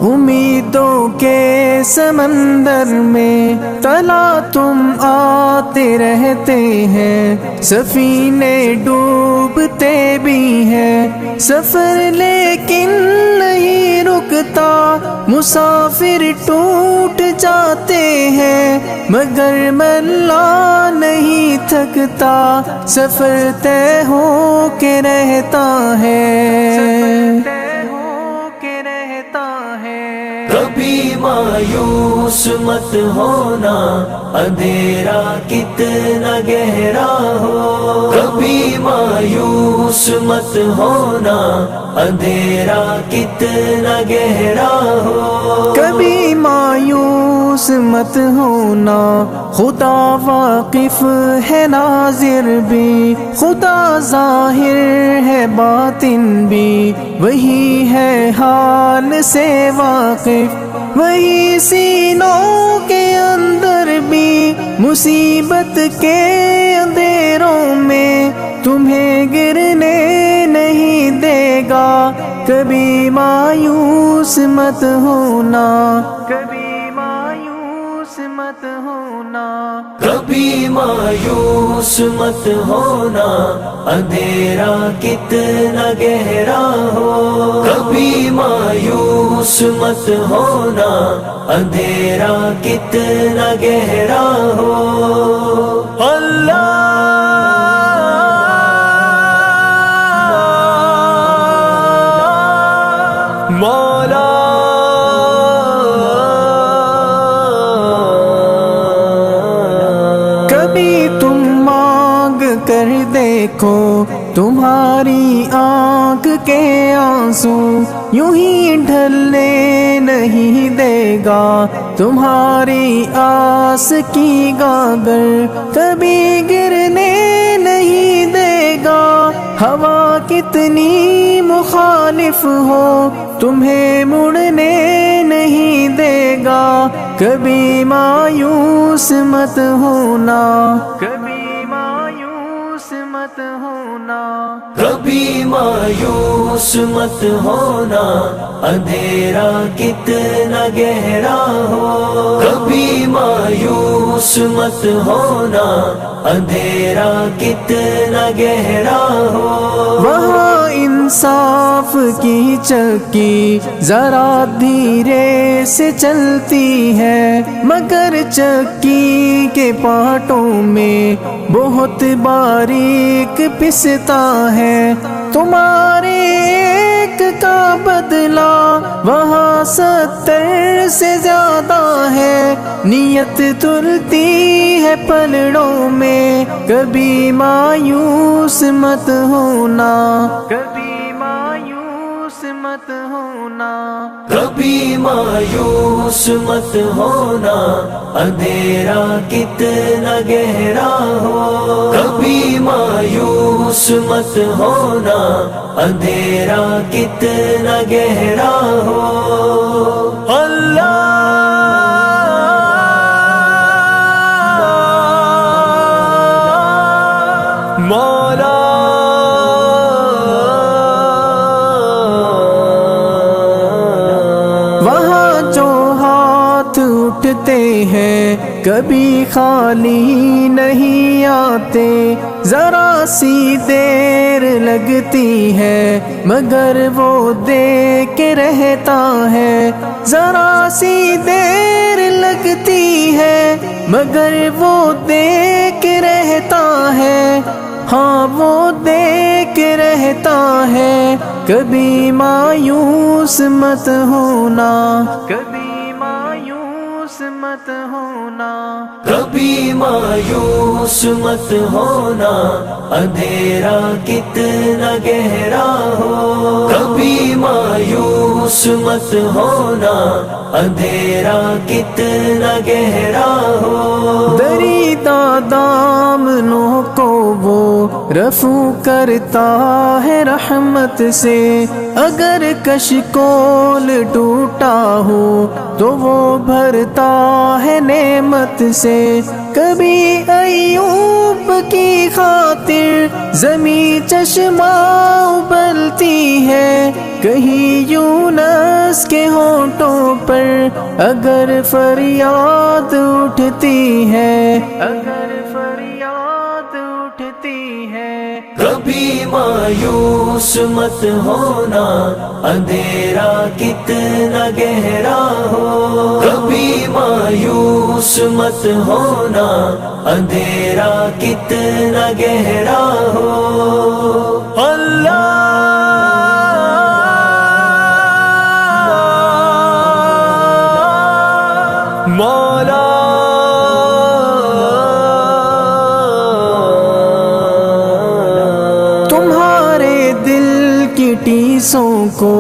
امیدوں کے سمندر میں تلا تم آتے رہتے ہیں، سفینے ڈوبتے بھی ہیں، سفر لیکن نہیں رکتا، مسافر ٹوٹ جاتے ہیں مگر ملا نہیں تھکتا، سفر طے ہو کے رہتا ہے، کبھی مایوس مت ہونا، اندھیرا کتنا گہرا ہو، کبھی مایوس مت ہونا، اندھیرا کتنا گہرا ہو، کبھی مایوس مت ہونا، خدا واقف ہے ناظر بھی، خدا ظاہر ہے باطن بھی، وہی ہے حال سے واقف، وہی سینوں کے اندر بھی، مصیبت کے اندھیروں میں تمہیں گرنے نہیں دے گا، کبھی مایوس مت ہونا، کبھی مایوس مت ہونا، کبھی مایوس مت ہونا، اندھیرا کتنا گہرا ہو، کبھی مایوس مت ہونا، اندھیرا کتنا گہرا ہو، اللہ مولا کبھی تم مانگ کر دیکھو، تمہاری آنکھ کے آنسو یوں ہی ڈھلنے نہیں دے گا، تمہاری آس کی گاگر کبھی گرنے نہیں دے گا، ہوا کتنی مخالف ہو تمہیں مڑنے نہیں دے گا، کبھی مایوس مت ہونا، کبھی مایوس مت ہونا، کبھی مایوس مت ہونا، اندھیرا کتنا گہرا ہو، کبھی مایوس مت ہونا، اندھیرا کتنا گہرا ہو، وہاں انصاف کی چکی ذرا دھیرے سے چلتی ہے، مگر چکی کے پارٹوں میں بہت باریک پستا ہے، تمہارے ایک کا بدلہ وہاں 70 سے زیادہ ہے، نیت تلتی ہے پلڑوں میں، کبھی مایوس مت ہونا، کبھی مایوس مت ہونا، کبھی مایوس مت ہونا، اندھیرا کتنا گہرا ہو، کبھی مایوس مت ہونا، اندھیرا کتنا گہرا ہو، اللہ مولا وہاں جو ہاتھ اٹھتے ہیں کبھی خالی نہیں آتے، ذرا سی دیر لگتی ہے مگر وہ دے کے رہتا ہے، ذرا سی دیر لگتی ہے مگر وہ دے کے رہتا ہے، ہاں وہ دے کے رہتا ہے، کبھی مایوس مت ہونا، کبھی مایوس مت ہونا، کبھی مایوس مت ہونا، اندھیرا کتنا گہرا ہو، کبھی مایوس مت ہونا، اندھیرا کتنا گہرا ہو، دریدہ دامنوں کو وہ رفو کرتا ہے رحمت سے، اگر کشکول ٹوٹا ہو تو وہ بھرتا ہے نعمت رحمت سے، کبھی ایوب کی خاطر زمین چشمہ ابلتی ہے، کہیں یونس کے ہونٹوں پر اگر فریاد اٹھتی ہے، اگر فریاد اٹھتی ہے۔ کبھی مایوس مت ہونا، اندھیرا کتنا گہرا ہو، کبھی مایوس مت ہونا، اندھیرا کتنا گہرا ہو۔ اللہ مولا تمہارے دل کی ٹیسوں کو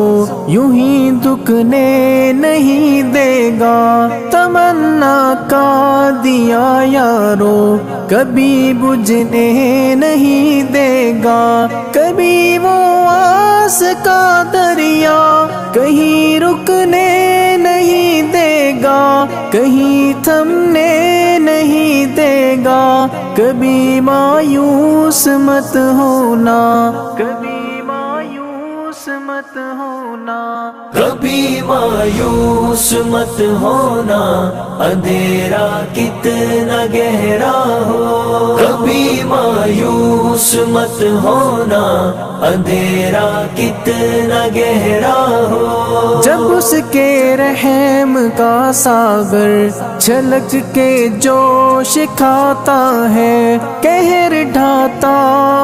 یوں ہی دکنے نہیں دے گا، تمنا کا دیا یارو کبھی بجھنے نہیں دے گا، کبھی وہ آس کا دریا کہیں رکنے نہیں دے گا، کہیں تھمنے نہیں دے گا، کبھی مایوس مت ہونا، کبھی مایوس مت ہونا، کبھی مایوس مت ہونا، اندھیرا کتنا گہرا ہو، کبھی مایوس مت ہونا، اندھیرا کتنا گہرا ہو۔ جب اس کے رحم کا ساگر چھلک کے جوش کھاتا ہے، قہر ڈھاتا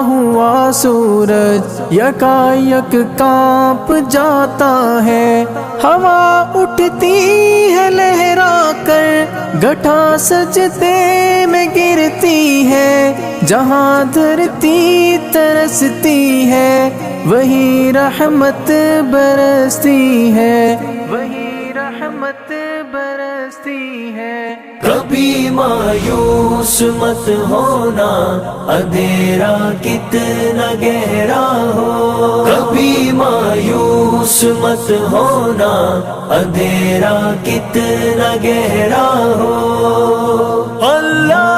ہوا سورج یکایک کانپ جاتا ہے، ہوا اٹھتی ہے لہرا کر گھٹا سجدے میں گرتی ہے، جہاں دھرتی ترستی ہے وہی رحمت برستی ہے، وہی رحمت برستی ہے۔ کبھی مایوس مت ہونا، اندھیرا کتنا گہرا ہو، کبھی مایوس مت ہونا، اندھیرا کتنا گہرا ہو۔ اللہ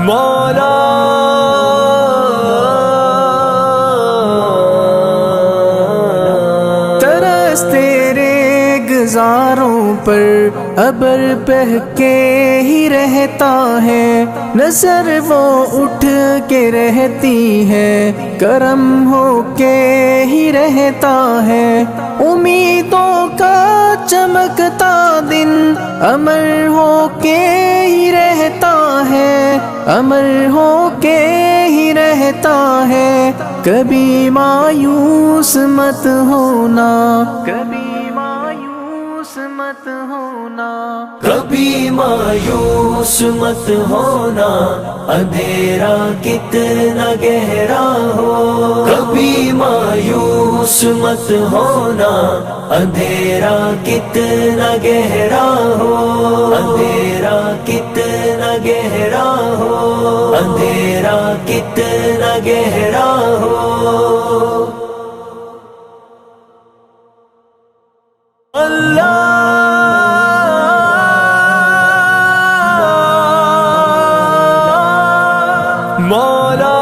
مولا ترس تیرے گزاروں پر ابر بہہ کے ہی رہتا ہے، نظر وہ اٹھ کے رہتی ہے، کرم ہو کے ہی رہتا ہے، امیدوں کا چمکتا دن امر ہو کے ہی رہتا ہے، امر ہو کے ہی رہتا ہے، کبھی مایوس مت ہونا، کبھی مایوس مت ہونا، کبھی مایوس مت ہونا، اندھیرا کتنا گہرا ہو، کبھی مایوس مت ہونا، اندھیرا کتنا گہرا ہو، اندھیرا کتنا گہرا ہو، اندھیرا کتنا گہرا ہو۔ اللہ مولا